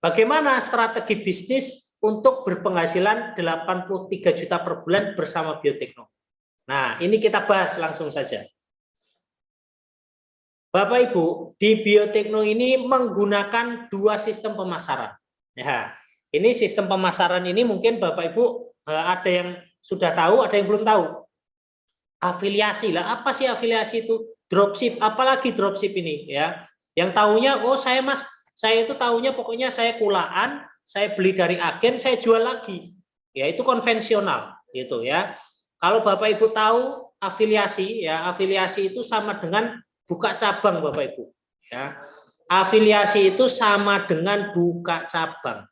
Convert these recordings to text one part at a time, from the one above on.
Bagaimana strategi bisnis untuk berpenghasilan 83 juta per bulan bersama Biotekno? Nah, ini kita bahas langsung saja. Bapak Ibu, di Biotekno ini menggunakan dua sistem pemasaran. Ya, ini sistem pemasaran ini mungkin Bapak Ibu ada yang sudah tahu, ada yang belum tahu. Afiliasi lah, apa sih afiliasi itu? Dropship, apalagi dropship ini ya. Yang tahunya, oh saya itu tahunya pokoknya saya kulaan, saya beli dari agen, saya jual lagi. Ya, itu konvensional gitu ya. Kalau Bapak Ibu tahu afiliasi ya, afiliasi itu sama dengan buka cabang Bapak Ibu ya. Afiliasi itu sama dengan buka cabang.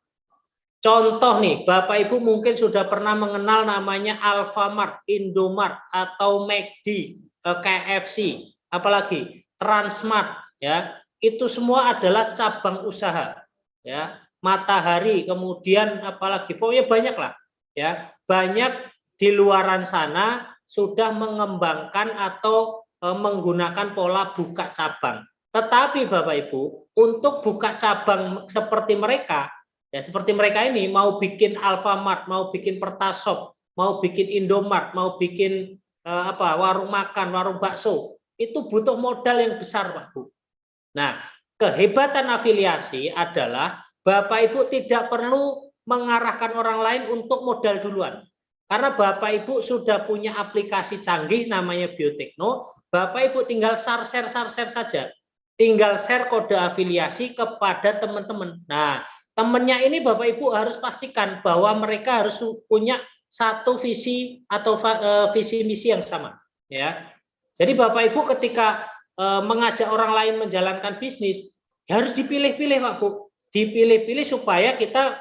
Contoh nih, Bapak Ibu mungkin sudah pernah mengenal namanya Alfamart, Indomart atau McD, KFC, apalagi Transmart ya. Itu semua adalah cabang usaha ya. Matahari, kemudian apalagi pokoknya banyak lah ya. Banyak di luaran sana sudah mengembangkan atau menggunakan pola buka cabang. Tetapi Bapak Ibu, untuk buka cabang seperti mereka ya, seperti mereka ini mau bikin Alfamart, mau bikin Pertasop, mau bikin Indomart, mau bikin warung makan, warung bakso, itu butuh modal yang besar Pak Bu. Nah, kehebatan afiliasi adalah Bapak Ibu tidak perlu mengarahkan orang lain untuk modal duluan. Karena Bapak Ibu sudah punya aplikasi canggih namanya Biotekno, Bapak Ibu tinggal share saja. Tinggal share kode afiliasi kepada teman-teman. Nah, temannya ini Bapak Ibu harus pastikan bahwa mereka harus punya satu visi atau visi misi yang sama ya. Jadi Bapak Ibu ketika mengajak orang lain menjalankan bisnis, ya harus dipilih-pilih Pak Bu. Dipilih-pilih supaya kita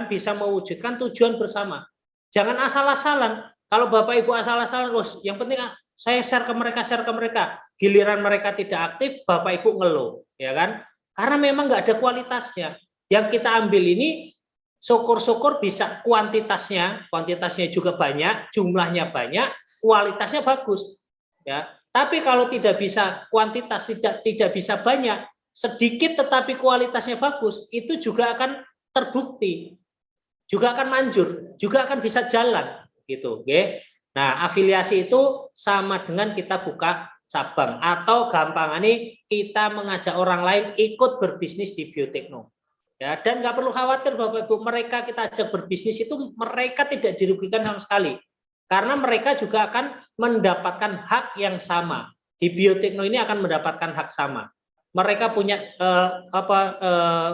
bisa mewujudkan tujuan bersama. Jangan asal-asalan. Kalau Bapak Ibu asal-asalan, yang penting saya share ke mereka. Giliran mereka tidak aktif, Bapak Ibu ngeluh, ya kan? Karena memang nggak ada kualitasnya. Yang kita ambil ini syukur-syukur bisa kuantitasnya juga banyak, jumlahnya banyak, kualitasnya bagus, ya. Tapi kalau tidak bisa kuantitas, tidak bisa banyak, sedikit tetapi kualitasnya bagus, itu juga akan terbukti, juga akan manjur, juga akan bisa jalan, gitu. Oke. Nah, afiliasi itu sama dengan kita buka cabang atau gampangannya kita mengajak orang lain ikut berbisnis di Biotekno. Ya, dan nggak perlu khawatir Bapak Ibu, mereka kita ajak berbisnis itu mereka tidak dirugikan sama sekali. Karena mereka juga akan mendapatkan hak yang sama. Di Biotekno ini akan mendapatkan hak sama. Mereka punya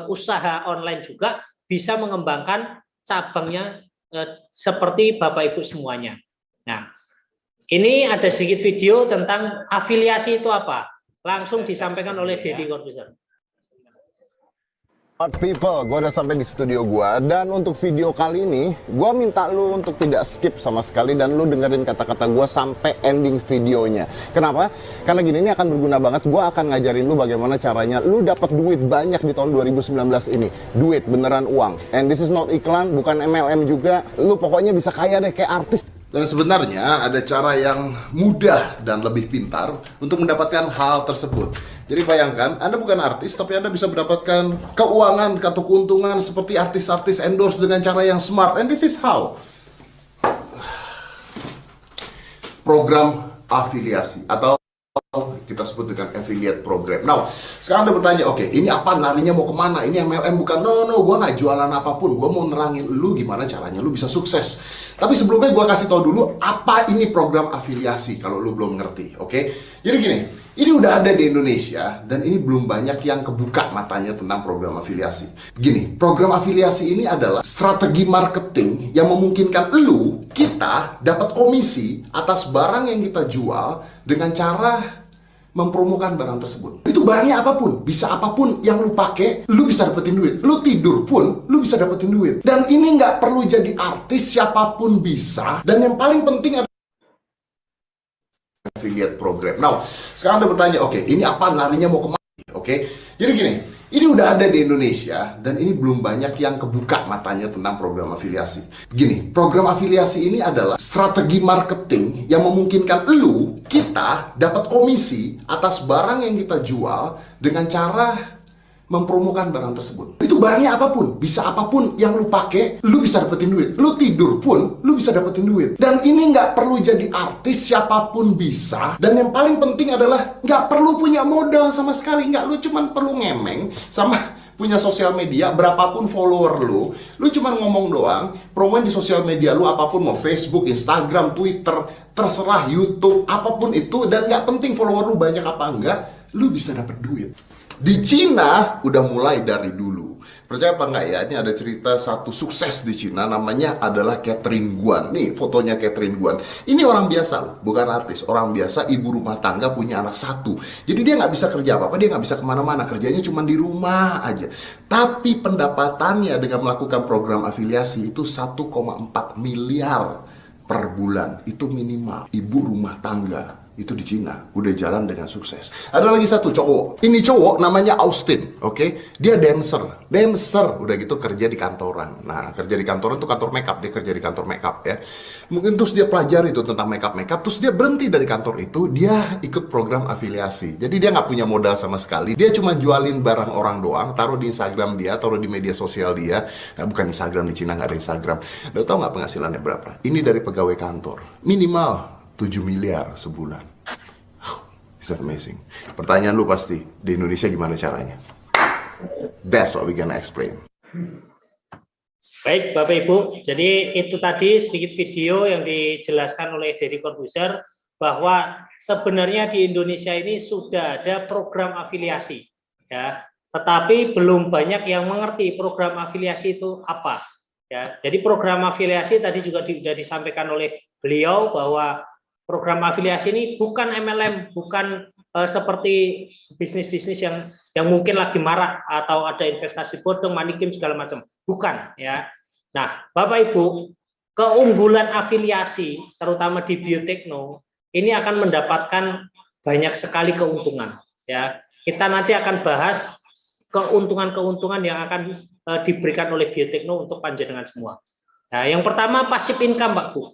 usaha online juga, bisa mengembangkan cabangnya seperti Bapak Ibu semuanya. Nah, ini ada sedikit video tentang afiliasi itu apa. Langsung disampaikan oleh Deddy Corbuzier. People, gue udah sampai di studio gue, dan untuk video kali ini gue minta lu untuk tidak skip sama sekali dan lu dengerin kata-kata gue sampai ending videonya. Kenapa? Karena gini, ini akan berguna banget. Gue akan ngajarin lu bagaimana caranya lu dapat duit banyak di tahun 2019 ini. Duit beneran, uang. And this is not iklan, bukan MLM juga. Lu pokoknya bisa kaya deh kayak artis. Dan sebenarnya ada cara yang mudah dan lebih pintar untuk mendapatkan hal tersebut. Jadi bayangkan, Anda bukan artis, tapi Anda bisa mendapatkan keuangan atau keuntungan seperti artis-artis endorse dengan cara yang smart. And this is how. Program afiliasi atau kita sebut dengan affiliate program. Nah, sekarang Anda bertanya, oke, ini apa, larinya mau kemana? Ini MLM bukan? No, gue nggak jualan apapun. Gue mau nerangin lu gimana caranya lu bisa sukses. Tapi sebelumnya gue kasih tau dulu apa ini program afiliasi kalau lu belum ngerti, oke? Jadi gini, ini udah ada di Indonesia dan ini belum banyak yang kebuka matanya tentang program afiliasi. Gini, program afiliasi ini adalah strategi marketing yang memungkinkan kita dapat komisi atas barang yang kita jual dengan cara mempromokan barang tersebut. Itu barangnya apapun, bisa apapun yang lu pakai, lu bisa dapetin duit. Lu tidur pun, lu bisa dapetin duit. Dan ini nggak perlu jadi artis, siapapun bisa. Dan yang paling penting adalah affiliate program. Nah, sekarang Anda bertanya, oke, ini apa, larinya mau kemana? Oke, jadi gini, ini udah ada di Indonesia dan ini belum banyak yang kebuka matanya tentang program afiliasi. Gini, program afiliasi ini adalah strategi marketing yang memungkinkan kita dapat komisi atas barang yang kita jual dengan cara mempromokan barang tersebut. Itu barangnya apapun, bisa apapun yang lu pakai, lu bisa dapetin duit. Lu tidur pun, lu bisa dapetin duit. Dan ini nggak perlu jadi artis, siapapun bisa. Dan yang paling penting adalah nggak perlu punya modal sama sekali. Nggak, lu cuman perlu ngemeng sama punya sosial media, berapapun follower lu cuman ngomong doang, promoin di sosial media lu apapun, mau Facebook, Instagram, Twitter, terserah, YouTube, apapun itu, dan nggak penting follower lu banyak apa enggak, lu bisa dapet duit. Di Cina udah mulai dari dulu. Percaya apa enggak ya? Ini ada cerita satu sukses di Cina, namanya adalah Catherine Guan. Nih fotonya Catherine Guan. Ini orang biasa loh, bukan artis. Orang biasa, ibu rumah tangga, punya anak satu. Jadi dia nggak bisa kerja apa-apa, dia nggak bisa kemana-mana. Kerjanya cuma di rumah aja. Tapi pendapatannya dengan melakukan program afiliasi itu 1,4 miliar per bulan. Itu minimal. Ibu rumah tangga itu di Cina udah jalan dengan sukses. Ada lagi satu cowok. Ini cowok namanya Austin, oke? Dia dancer, udah gitu kerja di kantoran. Nah, kerja di kantoran tuh kantor makeup, dia kerja di kantor makeup ya. Mungkin terus dia pelajari itu tentang makeup, terus dia berhenti dari kantor itu, dia ikut program afiliasi. Jadi dia nggak punya modal sama sekali. Dia cuma jualin barang orang doang, taruh di Instagram dia, taruh di media sosial dia. Nah, bukan Instagram, di Cina nggak ada Instagram. Lo tau nggak penghasilannya berapa? Ini dari pegawai kantor, minimal 7 miliar sebulan. It's amazing. Pertanyaan lu pasti, di Indonesia gimana caranya? That's what we gonna explain. Baik Bapak Ibu, jadi itu tadi sedikit video yang dijelaskan oleh Deddy Corbuzier bahwa sebenarnya di Indonesia ini sudah ada program afiliasi, ya. Tetapi belum banyak yang mengerti program afiliasi itu apa. Ya, jadi program afiliasi tadi juga sudah disampaikan oleh beliau bahwa program afiliasi ini bukan MLM, bukan seperti bisnis-bisnis yang mungkin lagi marak atau ada investasi bodong, money game segala macam. Bukan, ya. Nah, Bapak Ibu, keunggulan afiliasi terutama di Biotekno ini akan mendapatkan banyak sekali keuntungan, ya. Kita nanti akan bahas keuntungan-keuntungan yang akan diberikan oleh Biotekno untuk panjenengan semua. Nah, yang pertama passive income, Pak Bu.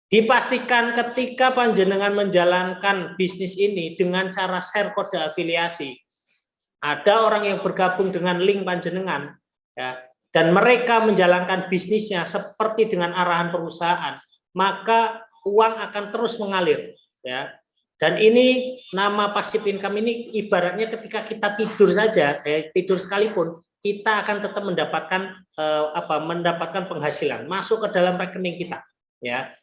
Dipastikan ketika panjenengan menjalankan bisnis ini dengan cara share kode afiliasi, ada orang yang bergabung dengan link panjenengan, ya, dan mereka menjalankan bisnisnya seperti dengan arahan perusahaan, maka uang akan terus mengalir, ya. Dan ini nama passive income ini ibaratnya ketika kita tidur saja, tidur sekalipun, kita akan tetap mendapatkan penghasilan masuk ke dalam rekening kita, ya.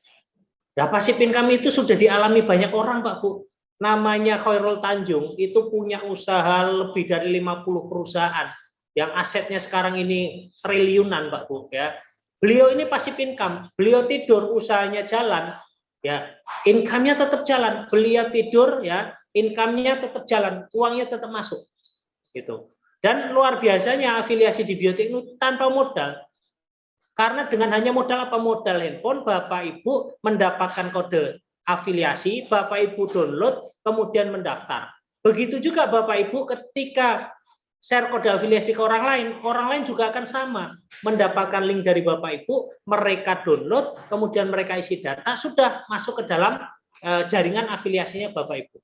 Nah, passive income itu sudah dialami banyak orang, Pak Bu. Namanya Khairul Tanjung, itu punya usaha lebih dari 50 perusahaan yang asetnya sekarang ini triliunan, Pak Bu, ya. Beliau ini passive income, beliau tidur usahanya jalan, ya. Income-nya tetap jalan, beliau tidur ya, income-nya tetap jalan, uangnya tetap masuk. Gitu. Dan luar biasanya afiliasi di Biotekno tanpa modal. Karena dengan hanya modal modal handphone, Bapak Ibu mendapatkan kode afiliasi, Bapak Ibu download, kemudian mendaftar. Begitu juga Bapak Ibu ketika share kode afiliasi ke orang lain juga akan sama. Mendapatkan link dari Bapak Ibu, mereka download, kemudian mereka isi data, sudah masuk ke dalam jaringan afiliasinya Bapak Ibu.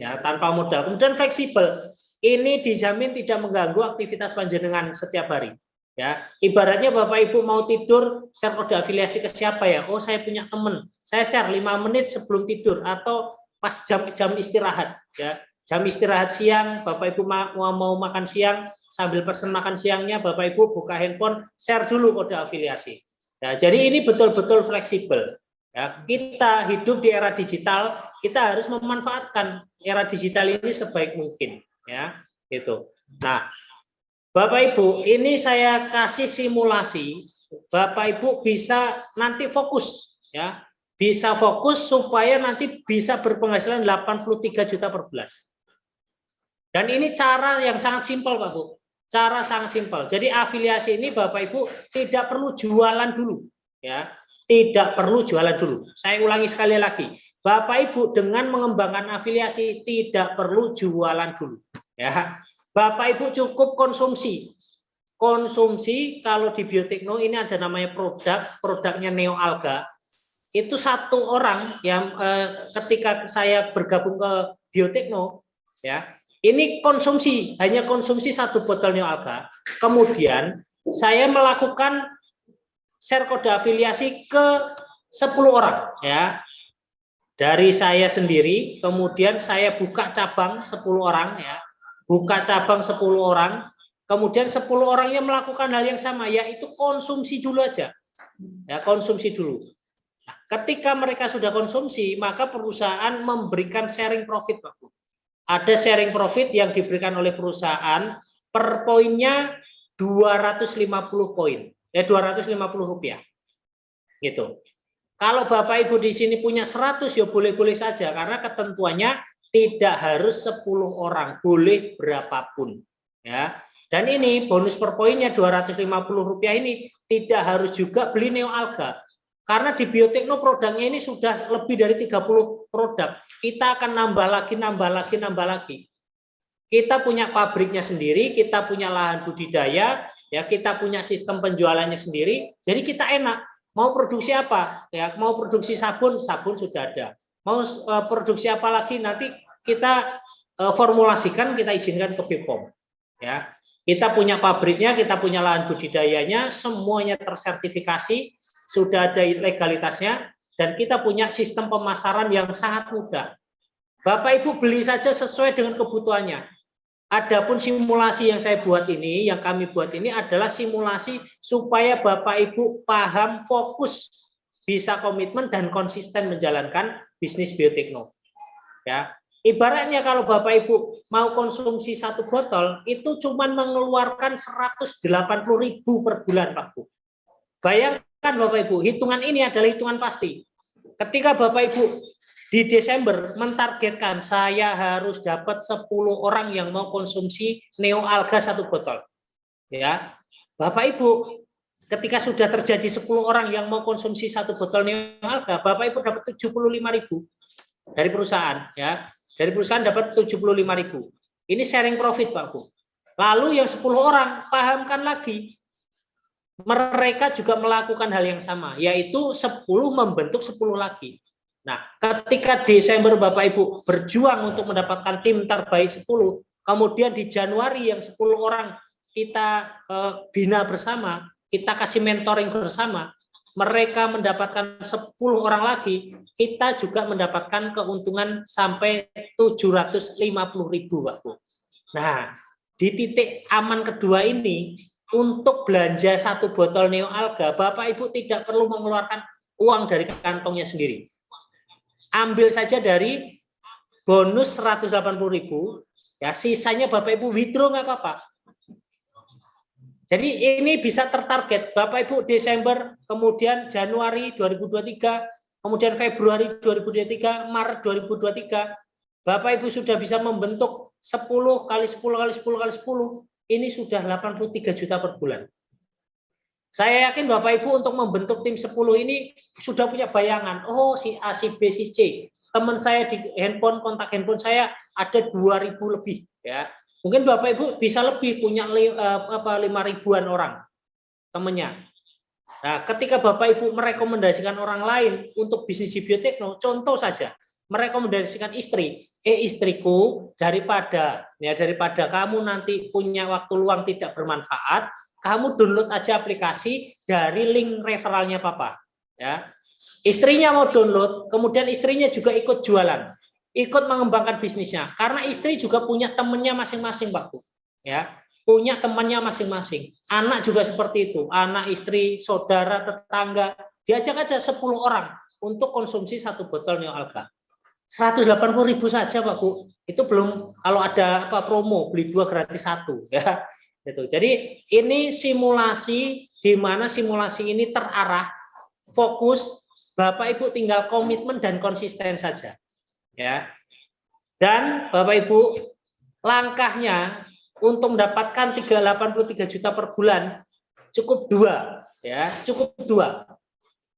Ya, tanpa modal. Kemudian fleksibel. Ini dijamin tidak mengganggu aktivitas panjenengan setiap hari. Ya, ibaratnya Bapak Ibu mau tidur, share kode afiliasi ke siapa ya? Oh, saya punya teman. Saya share 5 menit sebelum tidur atau pas jam istirahat, ya. Jam istirahat siang, Bapak Ibu mau makan siang, sambil pesen makan siangnya Bapak Ibu buka handphone, share dulu kode afiliasi. Ya, jadi ini betul-betul fleksibel. Ya, kita hidup di era digital, kita harus memanfaatkan era digital ini sebaik mungkin, ya. Gitu. Nah, Bapak Ibu, ini saya kasih simulasi, Bapak Ibu bisa nanti fokus, ya, bisa fokus supaya nanti bisa berpenghasilan 83 juta per bulan. Dan ini cara yang sangat simpel, Pak Bu, cara sangat simpel. Jadi afiliasi ini Bapak Ibu tidak perlu jualan dulu, ya, tidak perlu jualan dulu. Saya ulangi sekali lagi, Bapak Ibu dengan mengembangkan afiliasi tidak perlu jualan dulu, ya. Bapak Ibu cukup konsumsi. Konsumsi kalau di Biotekno ini ada namanya produknya Neo Alga. Itu satu orang yang ketika saya bergabung ke Biotekno, ya, Ini konsumsi, hanya konsumsi 1 botol Neo Alga. Kemudian saya melakukan share kode afiliasi ke 10 orang ya. Dari saya sendiri, kemudian saya buka cabang 10 orang ya. Buka cabang 10 orang, kemudian 10 orangnya melakukan hal yang sama, yaitu konsumsi dulu aja. Ya, konsumsi dulu. Nah, ketika mereka sudah konsumsi, maka perusahaan memberikan sharing profit, Pak Bu. Ada sharing profit yang diberikan oleh perusahaan per poinnya 250 poin. 250 rupiah. Gitu. Kalau Bapak Ibu di sini punya 100 ya boleh-boleh saja karena ketentuannya tidak harus 10 orang, boleh berapapun ya. Dan ini bonus per poinnya 250 rupiah ini tidak harus juga beli Neo Alga. Karena di Biotekno produknya ini sudah lebih dari 30 produk. Kita akan nambah lagi. Kita punya pabriknya sendiri, kita punya lahan budidaya, ya kita punya sistem penjualannya sendiri. Jadi kita enak. Mau produksi apa? Ya, mau produksi sabun, sabun sudah ada. Mau produksi apa lagi nanti kita formulasikan, kita izinkan ke BPOM. Ya, kita punya pabriknya, kita punya lahan budidayanya, semuanya tersertifikasi, sudah ada legalitasnya, dan kita punya sistem pemasaran yang sangat mudah. Bapak Ibu beli saja sesuai dengan kebutuhannya. Adapun simulasi yang saya buat ini, yang kami buat ini adalah simulasi supaya Bapak Ibu paham, fokus, bisa komitmen dan konsisten menjalankan bisnis Biotekno. Ya, ibaratnya kalau Bapak Ibu mau konsumsi 1 botol itu cuma mengeluarkan 180.000 per bulan, Pak Bu. Bayangkan Bapak Ibu, hitungan ini adalah hitungan pasti. Ketika Bapak Ibu di Desember mentargetkan saya harus dapat 10 orang yang mau konsumsi Neo Alga 1 botol. Ya. Bapak Ibu, ketika sudah terjadi 10 orang yang mau konsumsi 1 botol Neo Alga, Bapak Ibu dapat 75.000 dari perusahaan ya. Dari perusahaan dapat 75.000. Ini sharing profit, Pak Bu. Lalu yang 10 orang pahamkan lagi. Mereka juga melakukan hal yang sama, yaitu 10 membentuk 10 lagi. Nah, ketika Desember Bapak Ibu berjuang untuk mendapatkan tim terbaik 10, kemudian di Januari yang 10 orang kita bina bersama, kita kasih mentoring bersama, mereka mendapatkan 10 orang lagi, kita juga mendapatkan keuntungan sampai 750.000, Pak Bu. Nah, di titik aman kedua ini, untuk belanja 1 botol Neo Alga, Bapak Ibu tidak perlu mengeluarkan uang dari kantongnya sendiri. Ambil saja dari bonus 180.000, ya sisanya Bapak Ibu withdraw nggak apa-apa. Jadi ini bisa tertarget Bapak Ibu Desember, kemudian Januari 2023, kemudian Februari 2023, Maret 2023, Bapak Ibu sudah bisa membentuk 10 kali 10 kali 10 kali 10, ini sudah 83 juta per bulan. Saya yakin Bapak Ibu untuk membentuk tim 10 ini sudah punya bayangan. Oh, si A, si B, si C. Teman saya di handphone, kontak handphone saya ada 2.000 lebih. Ya, mungkin Bapak Ibu bisa lebih, punya 5.000-an orang temannya. Nah, ketika Bapak Ibu merekomendasikan orang lain untuk bisnis di Biotekno, contoh saja, merekomendasikan istri, istriku, daripada kamu nanti punya waktu luang tidak bermanfaat, kamu download aja aplikasi dari link referralnya Papa. Ya, istrinya mau download, kemudian istrinya juga ikut jualan, ikut mengembangkan bisnisnya. Karena istri juga punya temannya masing-masing, Pak Bu. Ya, punya temannya masing-masing. Anak juga seperti itu, anak, istri, saudara, tetangga, diajak aja 10 orang untuk konsumsi 1 botol Neo Alga. 180.000 saja, Pak Bu. Itu belum kalau ada promo beli 2 gratis 1 ya. Gitu. Jadi ini simulasi di mana simulasi ini terarah, fokus, Bapak Ibu tinggal komitmen dan konsisten saja. Ya. Dan Bapak Ibu, langkahnya untuk mendapatkan 83 juta per bulan cukup 2 ya, cukup 2.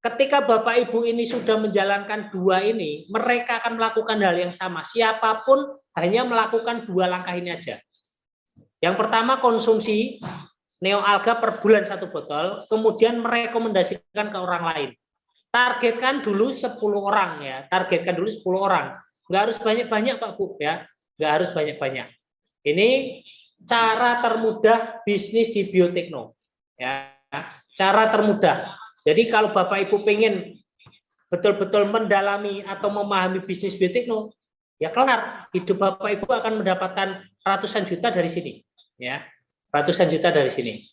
Ketika Bapak Ibu ini sudah menjalankan 2 ini, mereka akan melakukan hal yang sama. Siapapun hanya melakukan 2 langkah ini aja. Yang pertama konsumsi Neo Alga per bulan 1 botol, kemudian merekomendasikan ke orang lain. Targetkan dulu 10 orang ya, targetkan dulu 10 orang. Nggak harus banyak-banyak Pak Bu ya, nggak harus banyak-banyak. Ini cara termudah bisnis di Biotekno. Ya, cara termudah. Jadi kalau Bapak Ibu pengen betul-betul mendalami atau memahami bisnis Biotekno, ya kelar, hidup Bapak Ibu akan mendapatkan ratusan juta dari sini, ya, ratusan juta dari sini.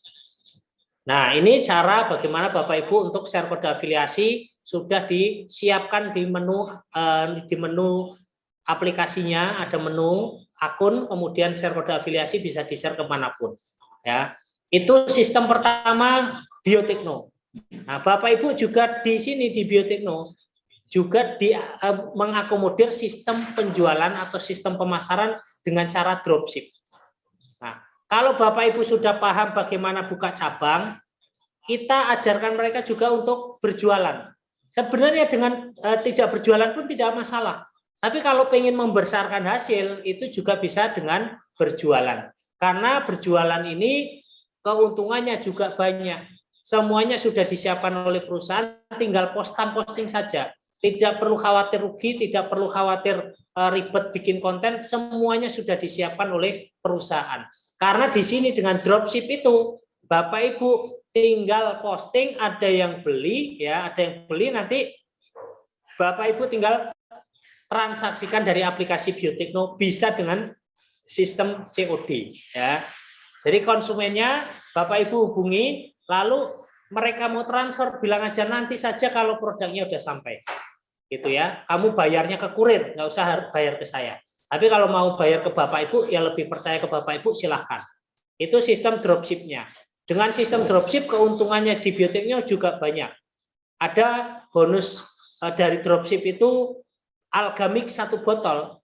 Nah, ini cara bagaimana Bapak Ibu untuk share kode afiliasi sudah disiapkan di menu aplikasinya, ada menu akun, kemudian share kode afiliasi bisa di-share kemanapun. Ya, itu sistem pertama Biotekno. Nah, Bapak Ibu juga di sini di Biotekno juga mengakomodir sistem penjualan atau sistem pemasaran dengan cara dropship. Nah, kalau Bapak Ibu sudah paham bagaimana buka cabang, kita ajarkan mereka juga untuk berjualan. Sebenarnya dengan tidak berjualan pun tidak masalah. Tapi kalau ingin membesarkan hasil, itu juga bisa dengan berjualan. Karena berjualan ini keuntungannya juga banyak. Semuanya sudah disiapkan oleh perusahaan, tinggal posting saja. Tidak perlu khawatir rugi, tidak perlu khawatir ribet bikin konten, semuanya sudah disiapkan oleh perusahaan. Karena di sini dengan dropship itu, Bapak Ibu tinggal posting, ada yang beli, ya, ada yang beli, nanti Bapak Ibu tinggal transaksikan dari aplikasi Biotekno, bisa dengan sistem COD, ya. Jadi konsumennya Bapak Ibu hubungi, lalu mereka mau transfer, bilang aja nanti saja kalau produknya udah sampai, gitu ya. Kamu bayarnya ke kurir, nggak usah bayar ke saya. Tapi kalau mau bayar ke Bapak Ibu, ya lebih percaya ke Bapak Ibu, silahkan. Itu sistem dropshipnya. Dengan sistem dropship keuntungannya di Biotekno juga banyak. Ada bonus dari dropship itu Algamik 1 botol,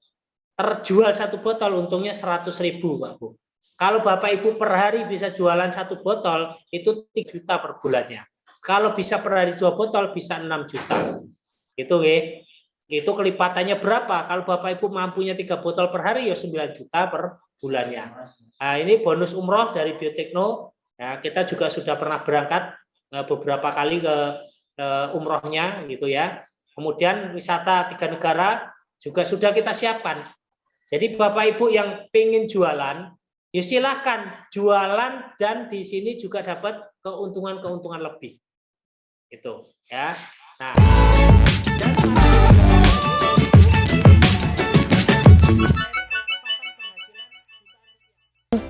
terjual 1 botol, untungnya 100.000, Pak Bu. Kalau Bapak Ibu per hari bisa jualan 1 botol, itu 3 juta per bulannya. Kalau bisa per hari 2 botol, bisa 6 juta. Itu kelipatannya berapa? Kalau Bapak Ibu mampunya 3 botol per hari, ya 9 juta per bulannya. Nah, ini bonus umroh dari Biotekno. Ya, kita juga sudah pernah berangkat beberapa kali ke umrohnya, gitu ya. Kemudian wisata 3 negara juga sudah kita siapkan. Jadi Bapak Ibu yang pengen jualan, ya silahkan jualan, dan di sini juga dapat keuntungan lebih, gitu ya. Nah,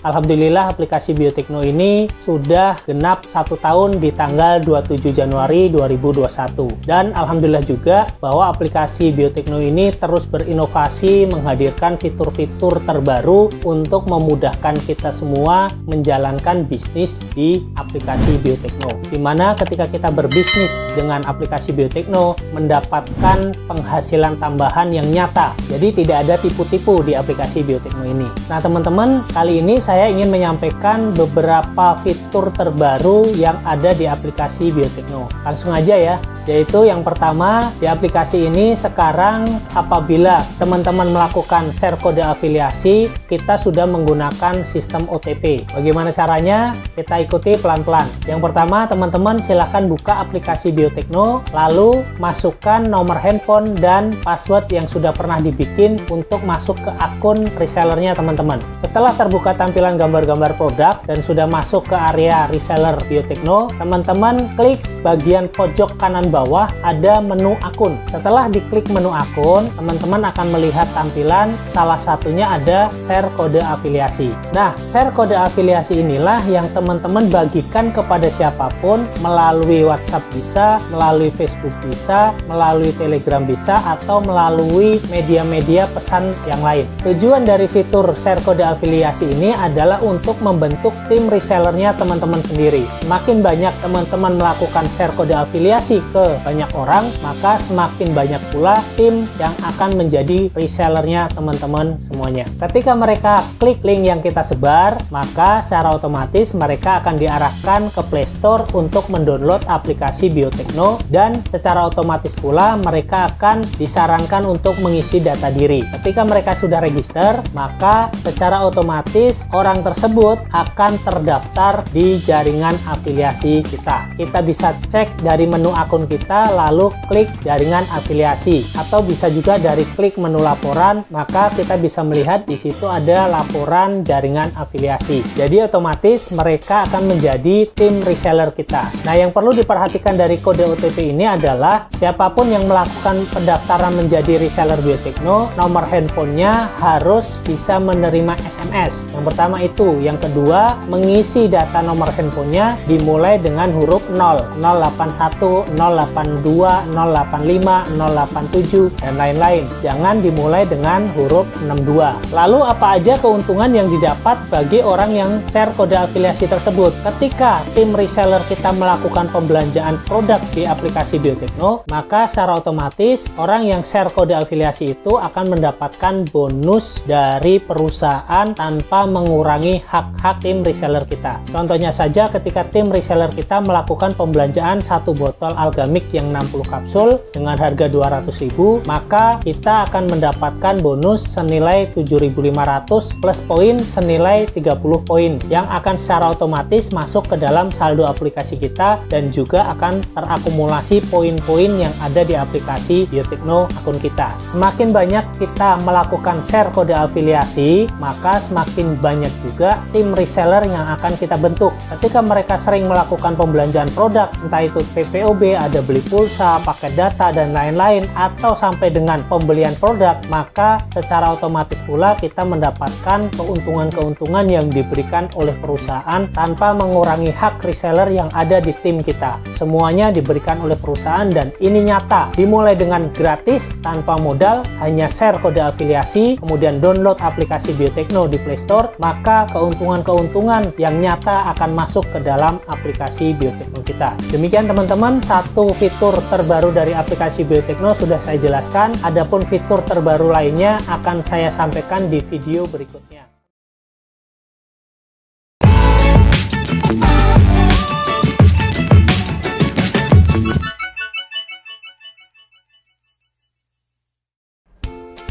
Alhamdulillah aplikasi Biotekno ini sudah genap 1 tahun di tanggal 27 Januari 2021. Dan Alhamdulillah juga bahwa aplikasi Biotekno ini terus berinovasi menghadirkan fitur-fitur terbaru untuk memudahkan kita semua menjalankan bisnis di aplikasi Biotekno. Dimana ketika kita berbisnis dengan aplikasi Biotekno mendapatkan penghasilan tambahan yang nyata. Jadi tidak ada tipu-tipu di aplikasi Biotekno ini. Nah teman-teman, kali ini saya ingin menyampaikan beberapa fitur terbaru yang ada di aplikasi Biotekno. Langsung aja ya, yaitu yang pertama, di aplikasi ini sekarang apabila teman-teman melakukan share kode afiliasi, kita sudah menggunakan sistem OTP. Bagaimana caranya? Kita ikuti pelan-pelan. Yang pertama, teman-teman silahkan buka aplikasi Biotekno, lalu masukkan nomor handphone dan password yang sudah pernah dibikin untuk masuk ke akun resellernya teman-teman. Setelah terbuka tampilan gambar-gambar produk dan sudah masuk ke area reseller Biotekno, teman-teman klik bagian pojok kanan bawah ada menu akun. Setelah diklik menu akun, teman-teman akan melihat tampilan salah satunya ada share kode afiliasi. Nah, share kode afiliasi inilah yang teman-teman bagikan kepada siapapun melalui WhatsApp bisa, melalui Facebook bisa, melalui Telegram bisa, atau melalui media-media pesan yang lain. Tujuan dari fitur share kode afiliasi ini adalah untuk membentuk tim resellernya teman-teman sendiri. Semakin banyak teman-teman melakukan share kode afiliasi ke banyak orang, maka semakin banyak pula tim yang akan menjadi resellernya teman-teman semuanya. Ketika mereka klik link yang kita sebar, maka secara otomatis mereka akan diarahkan ke Play Store untuk mendownload aplikasi Biotekno, dan secara otomatis pula mereka akan disarankan untuk mengisi data diri. Ketika mereka sudah register, maka secara otomatis orang tersebut akan terdaftar di jaringan afiliasi kita. Kita bisa cek dari menu akun kita lalu klik jaringan afiliasi, atau bisa juga dari klik menu laporan, maka kita bisa melihat di situ ada laporan jaringan afiliasi. Jadi otomatis mereka akan menjadi tim reseller kita. Nah, yang perlu diperhatikan dari kode OTP ini adalah siapapun yang melakukan pendaftaran menjadi reseller Biotekno, nomor handphonenya harus bisa menerima SMS. Yang pertama itu. Yang kedua, mengisi data nomor handphonenya dimulai dengan huruf 0, 081, 082, 085, 087, dan lain-lain. Jangan dimulai dengan huruf 62. Lalu apa aja keuntungan yang didapat bagi orang yang share kode afiliasi tersebut? Ketika tim reseller kita melakukan pembelanjaan produk di aplikasi Biotekno, maka secara otomatis orang yang share kode afiliasi itu akan mendapatkan bonus dari perusahaan tanpa mengurangi hak-hak tim reseller kita. Contohnya saja ketika tim reseller kita melakukan pembelanjaan satu botol Algamik yang 60 kapsul dengan harga 200.000, maka kita akan mendapatkan bonus senilai 7.500 plus poin senilai 30 poin yang akan secara otomatis masuk ke dalam saldo aplikasi kita dan juga akan terakumulasi poin-poin yang ada di aplikasi Biotekno akun kita. Semakin banyak kita melakukan share kode afiliasi, maka semakin banyak juga tim reseller yang akan kita bentuk. Ketika mereka sering melakukan pembelanjaan produk, entah itu PPOB, ada beli pulsa, paket data, dan lain-lain, atau sampai dengan pembelian produk, maka secara otomatis pula kita mendapatkan keuntungan-keuntungan yang diberikan oleh perusahaan tanpa mengurangi hak reseller yang ada di tim kita. Semuanya diberikan oleh perusahaan dan ini nyata. Dimulai dengan gratis, tanpa modal, hanya share kode afiliasi, kemudian download aplikasi Biotekno di Play Store, maka keuntungan-keuntungan yang nyata akan masuk ke dalam aplikasi Biotekno kita. Demikian teman-teman, satu fitur terbaru dari aplikasi Biotekno sudah saya jelaskan. Adapun fitur terbaru lainnya akan saya sampaikan di video berikutnya.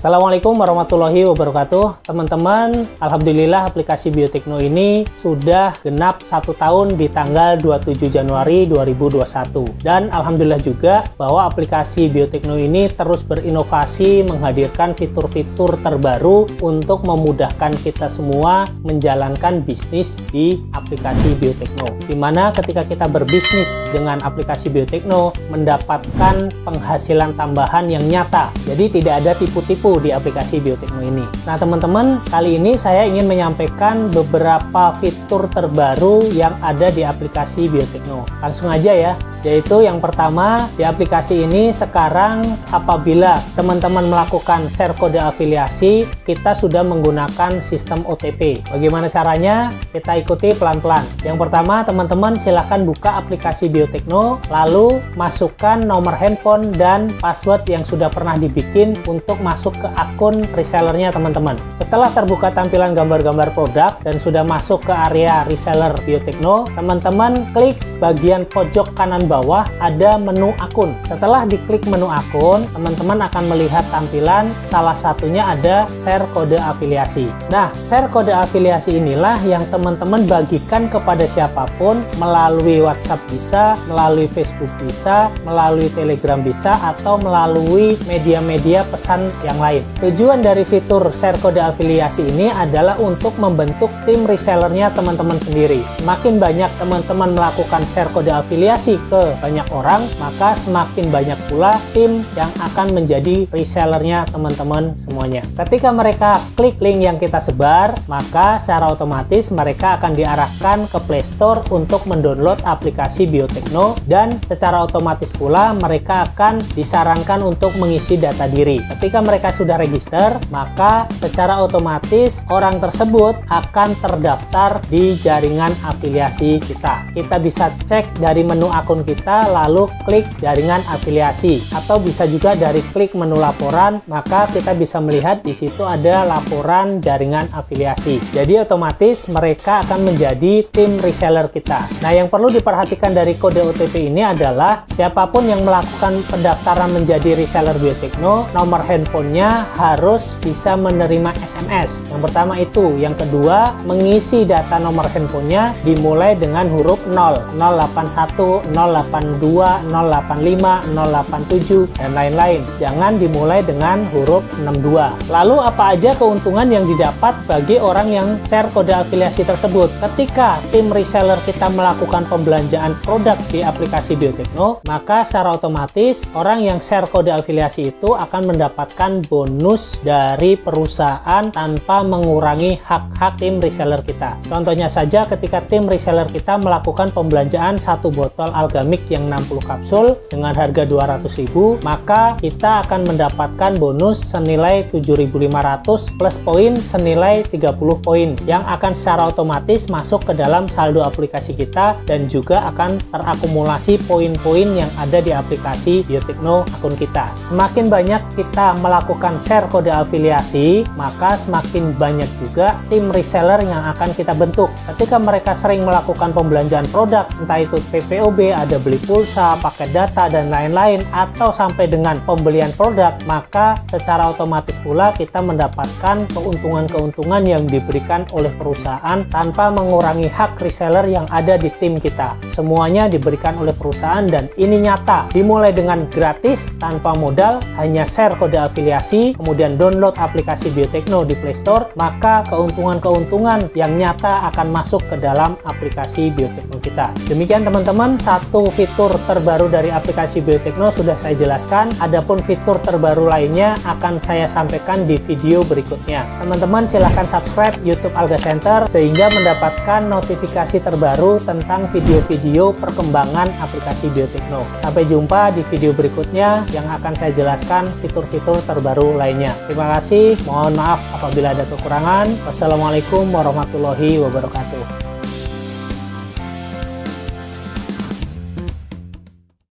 Assalamualaikum warahmatullahi wabarakatuh. Teman-teman, alhamdulillah aplikasi Biotekno ini sudah genap 1 tahun di tanggal 27 Januari 2021. Dan alhamdulillah juga bahwa aplikasi Biotekno ini terus berinovasi menghadirkan fitur-fitur terbaru untuk memudahkan kita semua menjalankan bisnis di aplikasi Biotekno. Dimana ketika kita berbisnis dengan aplikasi Biotekno mendapatkan penghasilan tambahan yang nyata. Jadi tidak ada tipu-tipu di aplikasi Biotekno ini. Nah teman-teman, kali ini saya ingin menyampaikan beberapa fitur terbaru yang ada di aplikasi Biotekno. Langsung aja ya. Yaitu yang pertama, di aplikasi ini sekarang apabila teman-teman melakukan share kode afiliasi, kita sudah menggunakan sistem OTP. Bagaimana caranya? Kita ikuti pelan-pelan. Yang pertama, teman-teman silahkan buka aplikasi Biotekno, lalu masukkan nomor handphone dan password yang sudah pernah dibikin untuk masuk ke akun resellernya teman-teman. Setelah terbuka tampilan gambar-gambar produk dan sudah masuk ke area reseller Biotekno, teman-teman klik bagian pojok kanan bawah ada menu akun. Setelah diklik menu akun, teman-teman akan melihat tampilan salah satunya ada share kode afiliasi. Nah, share kode afiliasi inilah yang teman-teman bagikan kepada siapapun melalui WhatsApp bisa, melalui Facebook bisa, melalui Telegram bisa, atau melalui media-media pesan yang lain. Tujuan dari fitur share kode afiliasi ini adalah untuk membentuk tim resellernya teman-teman sendiri. Semakin banyak teman-teman melakukan share kode afiliasi ke banyak orang, maka semakin banyak pula tim yang akan menjadi resellernya teman-teman semuanya. Ketika mereka klik link yang kita sebar, maka secara otomatis mereka akan diarahkan ke Play Store untuk mendownload aplikasi Biotekno dan secara otomatis pula mereka akan disarankan untuk mengisi data diri. Ketika mereka sudah register, maka secara otomatis orang tersebut akan terdaftar di jaringan afiliasi kita. Kita bisa cek dari menu akun kita, lalu klik jaringan afiliasi, atau bisa juga dari klik menu laporan, maka kita bisa melihat di situ ada laporan jaringan afiliasi. Jadi otomatis mereka akan menjadi tim reseller kita. Nah, yang perlu diperhatikan dari kode OTP ini adalah siapapun yang melakukan pendaftaran menjadi reseller Biotekno, nomor handphonenya syaratnya harus bisa menerima SMS. Yang pertama itu. Yang kedua, mengisi data nomor handphonenya dimulai dengan huruf 0, 081, 082, 085, 087, dan lain-lain. Jangan dimulai dengan huruf 62. Lalu apa aja keuntungan yang didapat bagi orang yang share kode afiliasi tersebut? Ketika tim reseller kita melakukan pembelanjaan produk di aplikasi Biotekno, maka secara otomatis orang yang share kode afiliasi itu akan mendapatkan bonus dari perusahaan tanpa mengurangi hak-hak tim reseller kita. Contohnya saja ketika tim reseller kita melakukan pembelanjaan satu botol Algamik yang 60 kapsul dengan harga 200.000, maka kita akan mendapatkan bonus senilai 7.500 plus poin senilai 30 poin yang akan secara otomatis masuk ke dalam saldo aplikasi kita dan juga akan terakumulasi poin-poin yang ada di aplikasi Biotekno akun kita. Semakin banyak kita melakukan share kode afiliasi, maka semakin banyak juga tim reseller yang akan kita bentuk. Ketika mereka sering melakukan pembelanjaan produk, entah itu PPOB, ada beli pulsa, paket data, dan lain-lain, atau sampai dengan pembelian produk, maka secara otomatis pula kita mendapatkan keuntungan-keuntungan yang diberikan oleh perusahaan tanpa mengurangi hak reseller yang ada di tim kita. Semuanya diberikan oleh perusahaan dan ini nyata. Dimulai dengan gratis, tanpa modal, hanya share kode afiliasi, kemudian download aplikasi Biotekno di Play Store, maka keuntungan-keuntungan yang nyata akan masuk ke dalam aplikasi Biotekno kita. Demikian teman-teman, satu fitur terbaru dari aplikasi Biotekno sudah saya jelaskan. Adapun fitur terbaru lainnya akan saya sampaikan di video berikutnya. Teman-teman silahkan subscribe YouTube Alga Center sehingga mendapatkan notifikasi terbaru tentang video-video perkembangan aplikasi Biotekno. Sampai jumpa di video berikutnya yang akan saya jelaskan fitur-fitur terbaru lainnya. Terima kasih, mohon maaf apabila ada kekurangan. Wassalamualaikum warahmatullahi wabarakatuh.